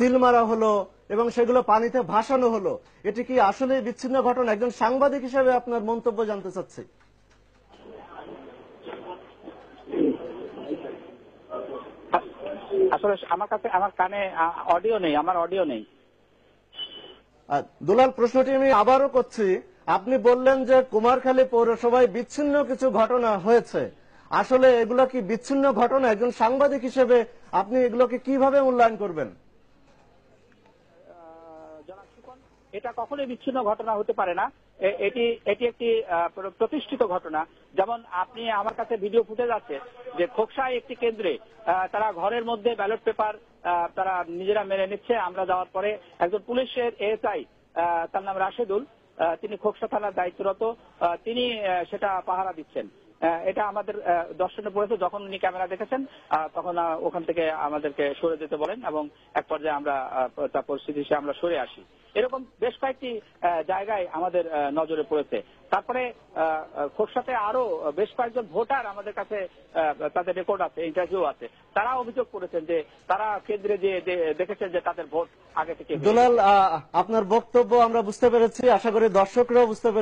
Seal মারা হলো এবং সেগুলো পানিতে ভাসানো হলো, এটি কি আসলে বিচ্ছিন্ন ঘটনা? একজন সাংবাদিক হিসেবে আপনার মন্তব্য জানতে চাচ্ছি। আসলে আমার কাছে আমার কানে অডিও নেই, আমার অডিও নেই। দুলাল, প্রশ্নটি আমি আবারও করছি। আপনি বললেন যে কুমারখালী পৌরসভায় বিচ্ছিন্ন কিছু ঘটনা হয়েছে, আসলে এগুলো কি বিচ্ছিন্ন ঘটনা? একজন সাংবাদিক হিসেবে আপনি এগুলোকে কিভাবে মূল্যায়ন করবেন? এটা কখনোই বিচ্ছিন্ন ঘটনা হতে পারে না। এটি এটি একটি প্রতিষ্ঠিত ঘটনা। যেমন আপনি আমার কাছে ভিডিও ফুটেজ আছে যে খোকসায় একটি কেন্দ্রে তারা ঘরের মধ্যে ব্যালট পেপার তারা নিজেরা মেনে নিচ্ছে। আমরা যাওয়ার পরে একজন পুলিশের এএসআই, তার নাম রাশেদুল, তিনি খোকসা থানার দায়িত্বরত, তিনি সেটা পাহারা দিচ্ছেন। এটা আমাদের দর্শনে পড়েছে। যখন উনি ক্যামেরা দেখেছেন তখন ওখান থেকে আমাদেরকে সরে যেতে বলেন এবং এক পর্যায়ে আমরা তার পরিস্থিতি হিসেবে আমরা সরে আসি। এরকম বেশ কয়েকটি জায়গায় আমাদের নজরে পড়েছে। তারপরে খোকসাতে আরো বেশ কয়েকজন ভোটার আমাদের কাছে তাদের রেকর্ড আছে, ইন্টারভিউ আছে, তারা অভিযোগ করেছেন যে তারা কেন্দ্রে যে দেখেছেন যে তাদের ভোট আগে থেকে। দুলাল, আপনার বক্তব্য আমরা বুঝতে পেরেছি, আশা করি দর্শকরাও বুঝতে পেরেছে।